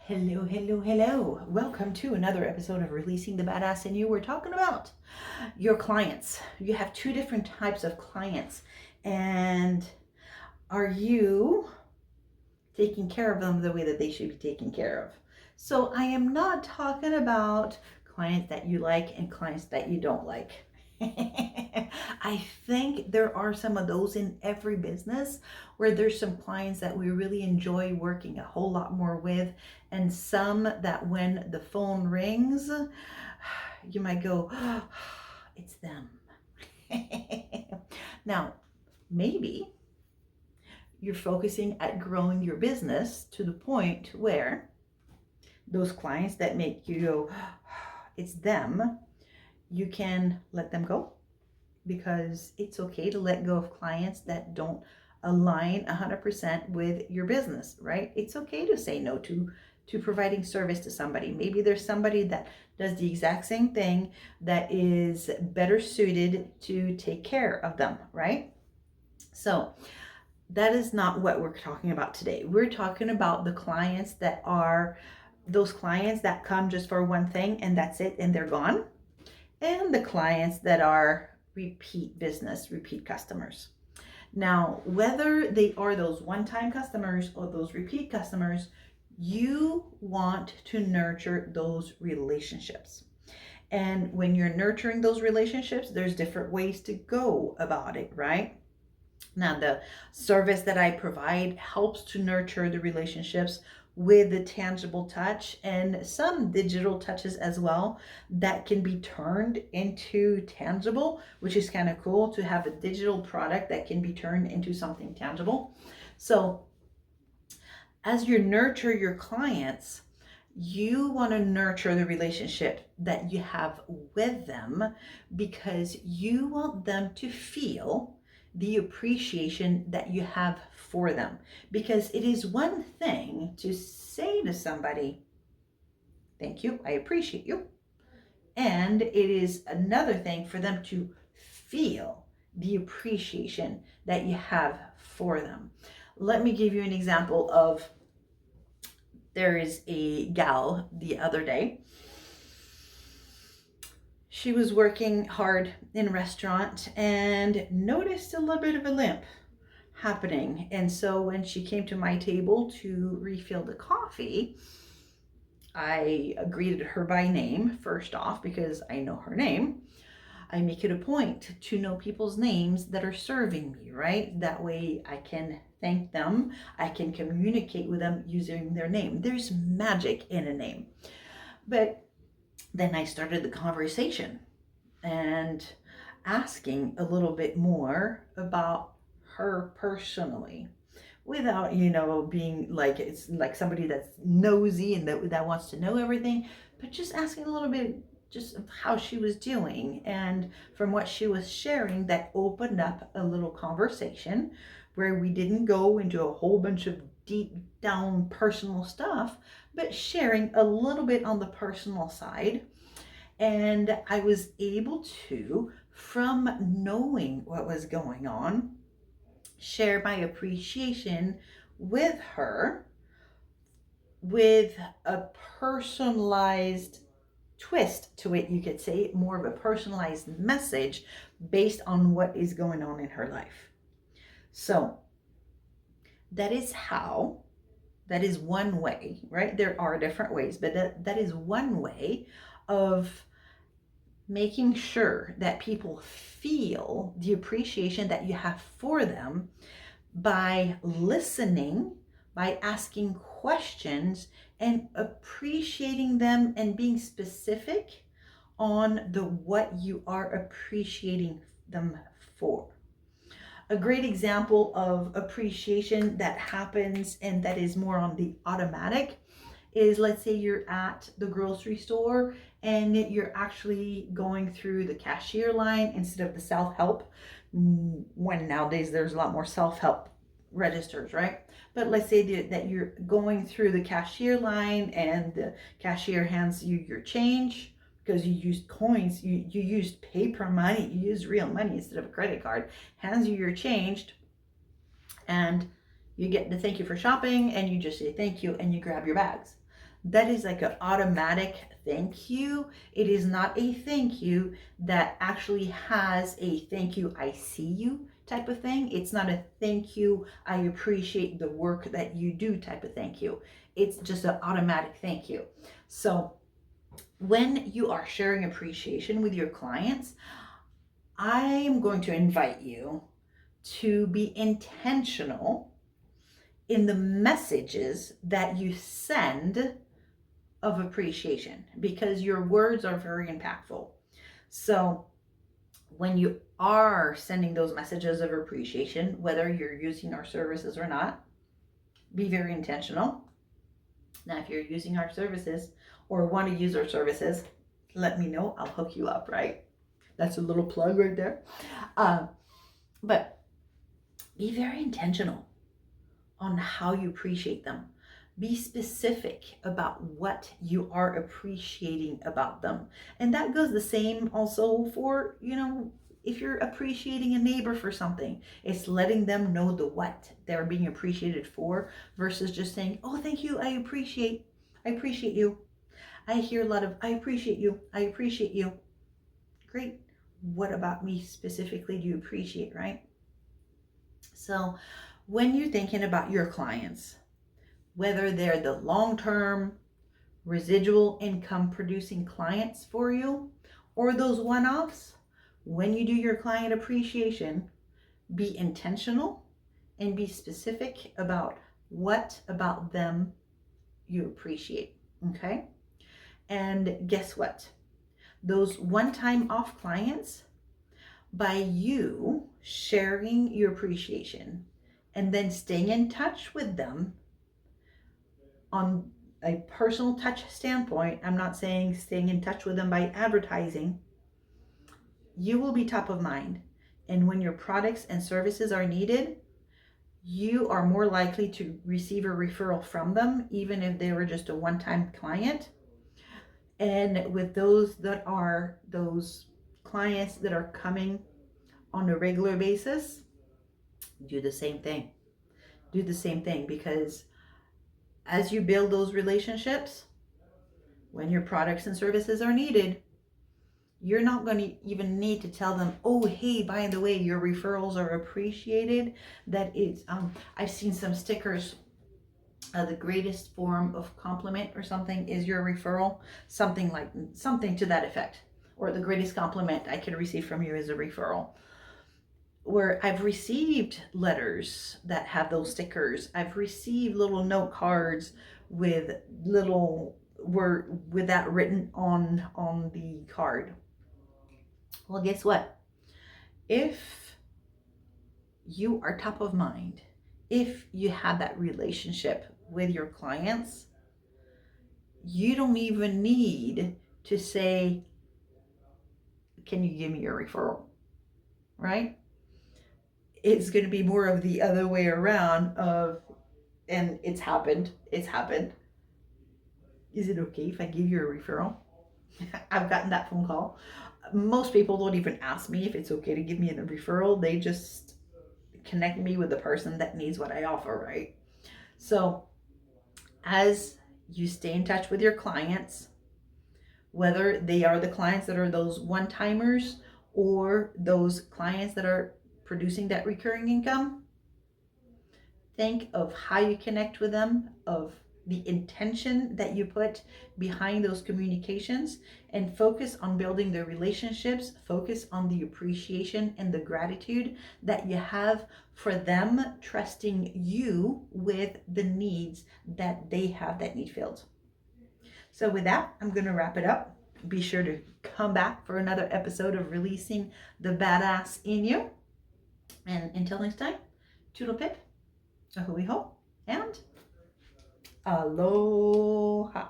Hello, hello, hello. Welcome to another episode of Releasing the Badass in You. We're talking about your clients. You have two different types of clients. And are you taking care of them the way that they should be taken care of? So I am not talking about clients that you like and clients that you don't like. I think there are some of those in every business where there's some clients that we really enjoy working a whole lot more with, and some that when the phone rings, you might go, oh, it's them. Now, maybe you're focusing at growing your business to the point where those clients that make you go, it's them, you can let them go, because it's okay to let go of clients that don't align 100% with your business, right? It's okay to say no to providing service to somebody. Maybe there's somebody that does the exact same thing that is better suited to take care of them, right? So that is not what we're talking about today. We're talking about the clients that are those clients that come just for one thing and that's it and they're gone, and the clients that are repeat business, repeat customers. Now, whether they are those one-time customers or those repeat customers, you want to nurture those relationships. And when you're nurturing those relationships, there's different ways to go about it, right? Now, the service that I provide helps to nurture the relationships with the tangible touch and some digital touches as well that can be turned into tangible, which is kind of cool to have a digital product that can be turned into something tangible. So as you nurture your clients, you want to nurture the relationship that you have with them, because you want them to feel the appreciation that you have for them. Because it is one thing to say to somebody, thank you, I appreciate you. And it is another thing for them to feel the appreciation that you have for them. Let me give you an example of, there is a gal the other day. She was working hard in a restaurant and noticed a little bit of a limp happening. And so when she came to my table to refill the coffee, I greeted her by name first off, because I know her name. I make it a point to know people's names that are serving me, right? That way I can thank them. I can communicate with them using their name. There's magic in a name. But then I started the conversation and asking a little bit more about her personally, without, being like, it's like somebody that's nosy and that wants to know everything, but just asking a little bit just of how she was doing. And from what she was sharing, that opened up a little conversation where we didn't go into a whole bunch of deep down personal stuff, but sharing a little bit on the personal side. And I was able to, from knowing what was going on, share my appreciation with her with a personalized twist to it, you could say, more of a personalized message based on what is going on in her life. So that is one way, right? There are different ways, but that is one way of making sure that people feel the appreciation that you have for them, by listening, by asking questions and appreciating them and being specific on the what you are appreciating them for. A great example of appreciation that happens and that is more on the automatic is, let's say you're at the grocery store and you're actually going through the cashier line instead of the self-help, when nowadays there's a lot more self-help registers, right? But let's say that you're going through the cashier line and the cashier hands you your change, because you used coins, you used paper money, you used real money instead of a credit card, hands you your change, and you get the thank you for shopping, and you just say thank you and you grab your bags. that is like an automatic thank you. It is not a thank you that actually has a thank you, I see you type of thing. It's not a thank you, I appreciate the work that you do type of thank you. It's just an automatic thank you. So when you are sharing appreciation with your clients, I am going to invite you to be intentional in the messages that you send of appreciation, because your words are very impactful. So when you are sending those messages of appreciation, whether you're using our services or not, be very intentional. Now, if you're using our services or want to use our services, let me know. I'll hook you up, right? That's a little plug right there. But be very intentional on how you appreciate them. Be specific about what you are appreciating about them. And that goes the same also for, if you're appreciating a neighbor for something, it's letting them know the what they're being appreciated for versus just saying, oh, thank you, I appreciate you. I hear a lot of, I appreciate you, I appreciate you. Great. What about me specifically do you appreciate, right? So when you're thinking about your clients, whether they're the long-term residual income producing clients for you or those one-offs, when you do your client appreciation, be intentional and be specific about what about them you appreciate, okay? And guess what? Those one-time off clients, by you sharing your appreciation and then staying in touch with them on a personal touch standpoint, I'm not saying staying in touch with them by advertising, you will be top of mind. And when your products and services are needed, you are more likely to receive a referral from them, even if they were just a one-time client. And with those clients that are coming on a regular basis, do the same thing. Do the same thing, because as you build those relationships, when your products and services are needed, you're not going to even need to tell them, oh, hey, by the way, your referrals are appreciated. That is, I've seen some stickers, the greatest form of compliment or something is your referral, something to that effect, or the greatest compliment I could receive from you is a referral. Where I've received letters that have those stickers. I've received little note cards with that written on the card. Well, guess what? If you are top of mind, if you have that relationship with your clients, you don't even need to say, can you give me your referral? Right? It's going to be more of the other way around and it's happened. Is it okay if I give you a referral? I've gotten that phone call. Most people don't even ask me if it's okay to give me a referral. They just connect me with the person that needs what I offer, right? So as you stay in touch with your clients, whether they are the clients that are those one-timers or those clients that are producing that recurring income, think of how you connect with them, of the intention that you put behind those communications, and focus on building the relationships, focus on the appreciation and the gratitude that you have for them trusting you with the needs that they have that need filled. So with that, I'm going to wrap it up. Be sure to come back for another episode of Releasing the Badass in You. And until next time, toodle pip, a hooey ho, and aloha.